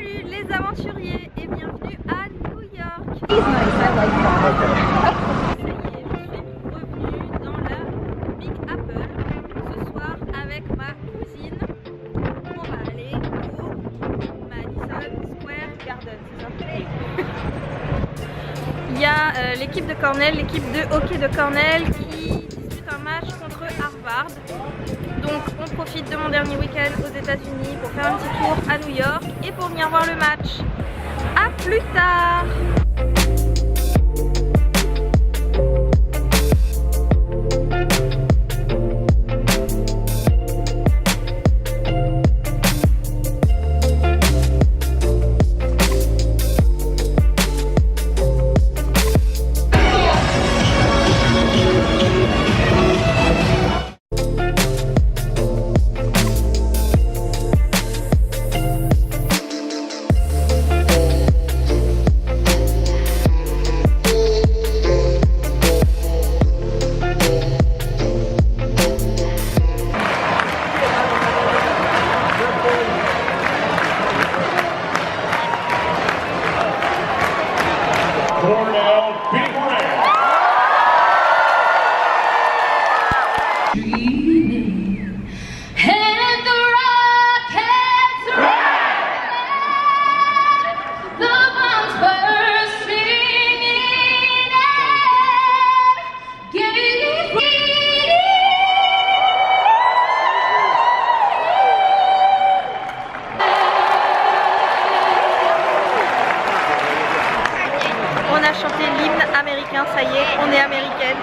Salut les aventuriers et bienvenue à New York. He's nice, I like that. Ça y est, je suis revenue dans la Big Apple ce soir avec ma cousine. On va aller au Madison Square Garden, c'est ça? Il y a l'équipe de Cornell, l'équipe de hockey de Cornell qui dispute un match contre Harvard. Donc on profite de mon dernier week-end aux États-Unis pour faire un petit tour à New York et pour venir voir le match. A plus tard! Cornell Big Red. And the rockets red, the bombs bursting in air, gave me On a chanté l'hymne américain, ça y est, on est américaine.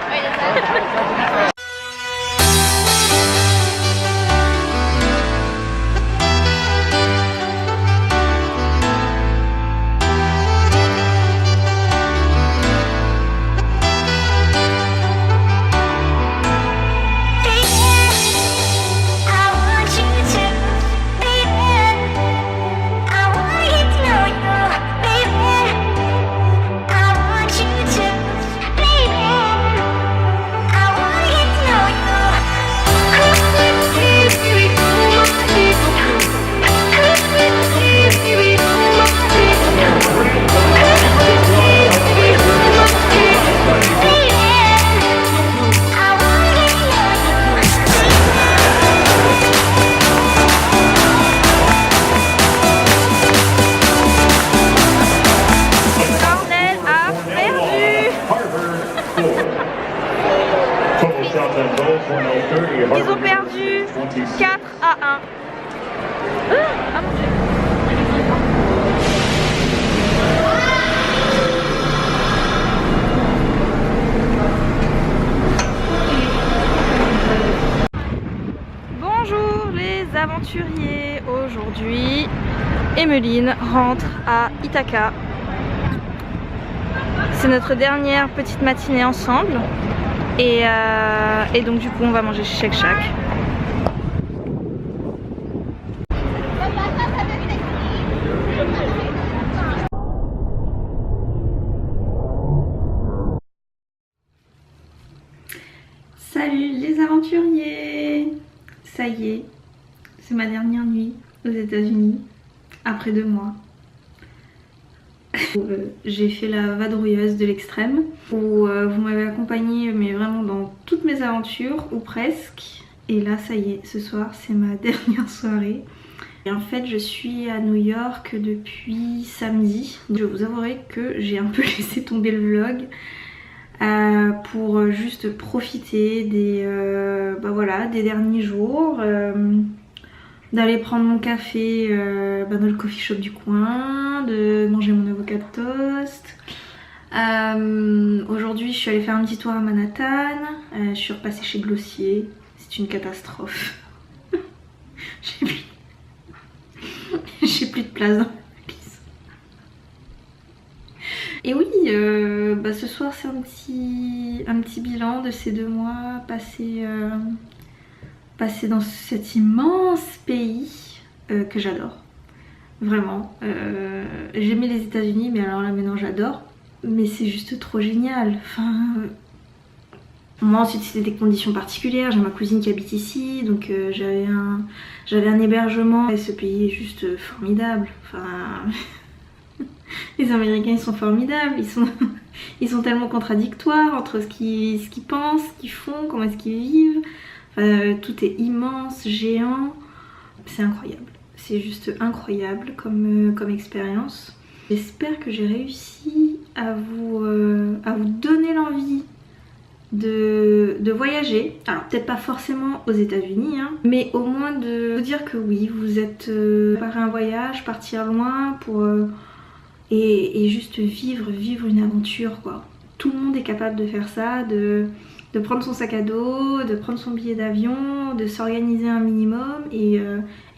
Cornell a perdu. Total shots on goal, Cornell 30, Ils ont Harvard perdu 26. 4 à 1. Ah mon Dieu. Bonjour les aventuriers. Aujourd'hui, Emeline rentre à Ithaca. C'est notre dernière petite matinée ensemble. Et donc du coup on va manger chez Shake Shack. Salut les aventuriers! Ça y est, c'est ma dernière nuit aux États-Unis, après 2 mois. J'ai fait la vadrouilleuse de l'extrême, où vous m'avez accompagnée mais vraiment dans toutes mes aventures, ou presque. Et là ça y est, ce soir c'est ma dernière soirée. Et en fait je suis à New York depuis samedi. Je vous avouerai que j'ai un peu laissé tomber le vlog pour juste profiter des, des derniers jours. D'aller prendre mon café dans le coffee shop du coin, de manger mon avocat toast. Aujourd'hui je suis allée faire un petit tour à Manhattan, je suis repassée chez Glossier, c'est une catastrophe. J'ai plus de place dans la valise. Et oui, ce soir c'est un petit bilan de ces 2 mois passés dans cet immense pays que j'adore. Vraiment. J'aimais les États-Unis, mais alors là maintenant j'adore. Mais c'est juste trop génial. Enfin, Moi ensuite c'était des conditions particulières, j'ai ma cousine qui habite ici, donc j'avais un hébergement et ce pays est juste formidable. Enfin, les Américains ils sont formidables, ils sont tellement contradictoires entre ce qu'ils pensent, ce qu'ils font, comment est-ce qu'ils vivent. Enfin, tout est immense, géant, c'est incroyable. C'est juste incroyable comme expérience. J'espère que j'ai réussi à vous donner l'envie de voyager. Alors peut-être pas forcément aux États-Unis, hein, mais au moins de vous dire que oui, vous êtes préparé un voyage, partir loin pour et juste vivre une aventure quoi. Tout le monde est capable de faire ça, de prendre son sac à dos, de prendre son billet d'avion, de s'organiser un minimum et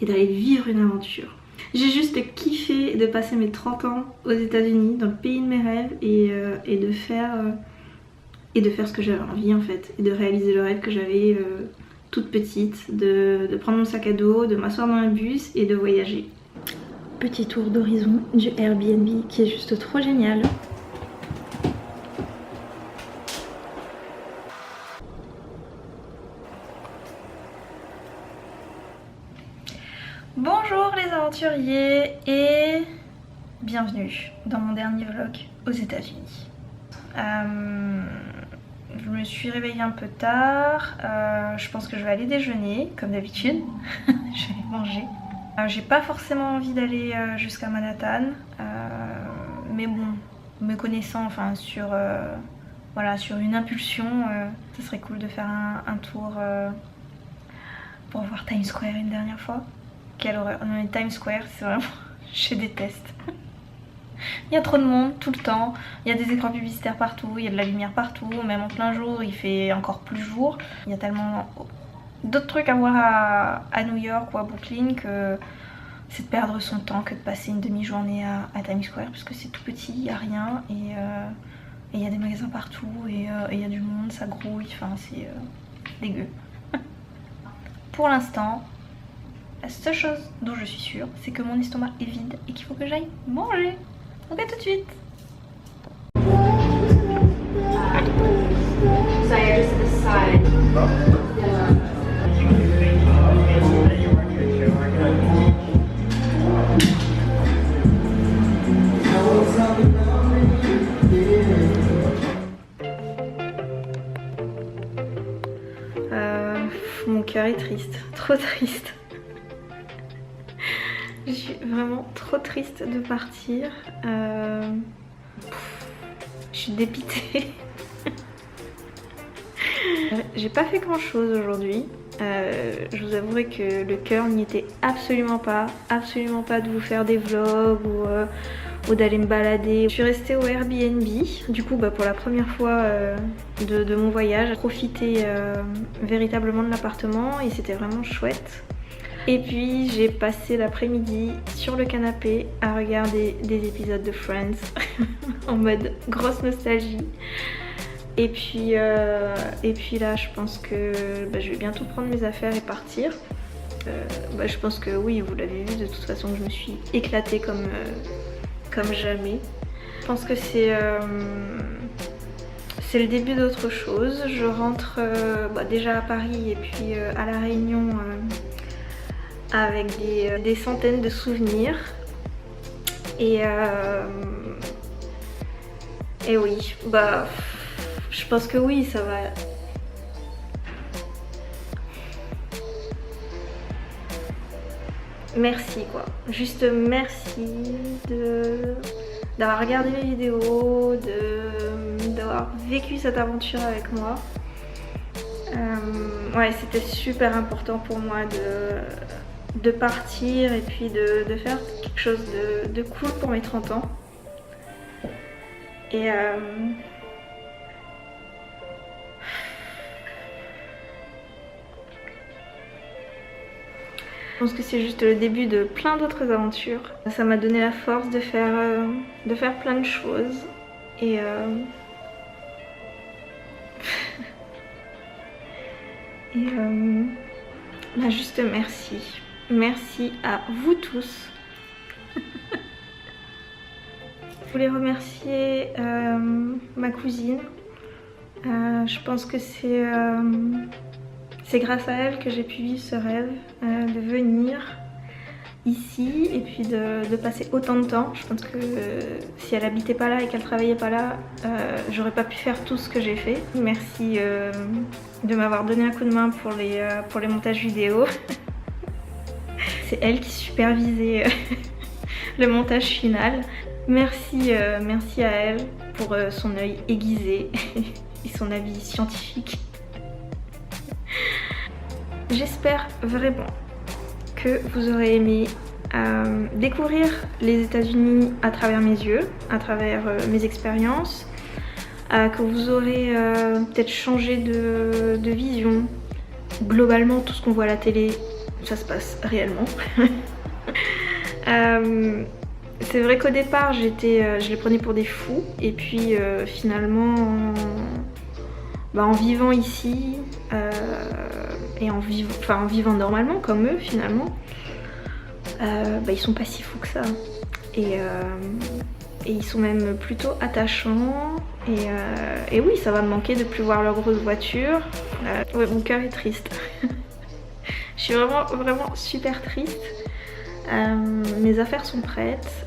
d'aller vivre une aventure. J'ai juste kiffé de passer mes 30 ans aux États-Unis, dans le pays de mes rêves et de faire ce que j'avais envie en fait, et de réaliser le rêve que j'avais toute petite, de prendre mon sac à dos, de m'asseoir dans un bus et de voyager. Petit tour d'horizon du Airbnb qui est juste trop génial. Bonjour les aventuriers et bienvenue dans mon dernier vlog aux États-Unis. Je me suis réveillée un peu tard, je pense que je vais aller déjeuner comme d'habitude, je vais manger. J'ai pas forcément envie d'aller jusqu'à Manhattan, mais bon, me connaissant, enfin voilà, sur une impulsion, ce serait cool de faire un tour pour voir Times Square une dernière fois. Quelle horreur, non mais Times Square c'est vraiment, je déteste. Il y a trop de monde tout le temps, il y a des écrans publicitaires partout, il y a de la lumière partout, même en plein jour il fait encore plus jour. Il y a tellement d'autres trucs à voir à New York ou à Brooklyn que c'est de perdre son temps que de passer une demi-journée à Times Square parce que c'est tout petit, il n'y a rien et il y a des magasins partout et il y a du monde, ça grouille, enfin c'est dégueu. Pour l'instant, la seule chose dont je suis sûre, c'est que mon estomac est vide et qu'il faut que j'aille manger. Donc à tout de suite. Mon cœur est triste, trop triste. Je suis vraiment trop triste de partir. Je suis dépitée. J'ai pas fait grand chose aujourd'hui. Je vous avouerai que le cœur n'y était absolument pas de vous faire des vlogs ou d'aller me balader. Je suis restée au Airbnb, du coup pour la première fois de mon voyage, j'ai profité véritablement de l'appartement et c'était vraiment chouette. Et puis j'ai passé l'après-midi sur le canapé à regarder des épisodes de Friends en mode grosse nostalgie. Et puis là je pense que je vais bientôt prendre mes affaires et partir. Je pense que oui, vous l'avez vu de toute façon, je me suis éclatée comme jamais. Je pense que c'est le début d'autre chose. Je rentre déjà à Paris et puis à La Réunion avec des centaines de souvenirs. Et oui, je pense que oui, ça va. Merci quoi, juste merci d'avoir regardé mes vidéos, d'avoir vécu cette aventure avec moi. Ouais, c'était super important pour moi de partir et puis de faire quelque chose de cool pour mes 30 ans. Et je pense que c'est juste le début de plein d'autres aventures. Ça m'a donné la force de faire plein de choses. Et juste merci. Merci à vous tous. Je voulais remercier ma cousine Je pense que c'est grâce à elle que j'ai pu vivre ce rêve de venir ici et puis de passer autant de temps. Je pense que si elle habitait pas là et qu'elle travaillait pas là, j'aurais pas pu faire tout ce que j'ai fait. Merci de m'avoir donné un coup de main pour les montages vidéo. C'est elle qui supervisait le montage final. Merci à elle pour son œil aiguisé et son avis scientifique. J'espère vraiment que vous aurez aimé découvrir les États-Unis à travers mes yeux, à travers mes expériences, que vous aurez peut-être changé de vision. Globalement, tout ce qu'on voit à la télé, ça se passe réellement. C'est vrai qu'au départ, je les prenais pour des fous, et puis finalement, en vivant ici et en vivant normalement comme eux finalement, ils sont pas si fous que ça. Et ils sont même plutôt attachants. Et oui, ça va me manquer de plus voir leur grosse voiture. Ouais, mon cœur est triste. Je suis vraiment super triste. Mes affaires sont prêtes.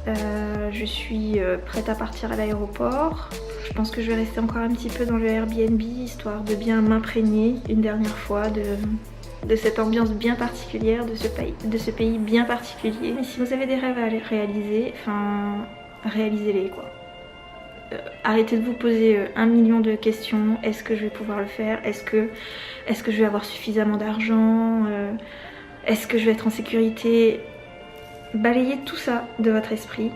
Je suis prête à partir à l'aéroport. Je pense que je vais rester encore un petit peu dans le Airbnb, histoire de bien m'imprégner une dernière fois de cette ambiance bien particulière, de ce pays bien particulier. Et si vous avez des rêves à réaliser, réalisez-les quoi. Arrêtez de vous poser 1 million de questions. Est-ce que je vais pouvoir le faire? Est-ce que je vais avoir suffisamment d'argent? Est-ce que je vais être en sécurité? Balayez tout ça de votre esprit.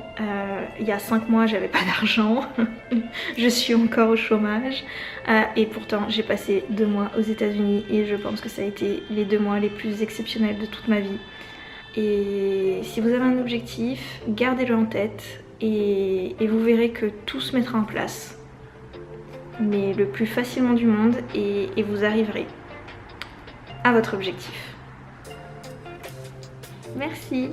Il y a 5 mois, j'avais pas d'argent. Je suis encore au chômage. Et pourtant, j'ai passé 2 mois aux États-Unis et je pense que ça a été les 2 mois les plus exceptionnels de toute ma vie. Et si vous avez un objectif, gardez-le en tête et vous verrez que tout se mettra en place. Mais le plus facilement du monde et vous arriverez à votre objectif. Merci.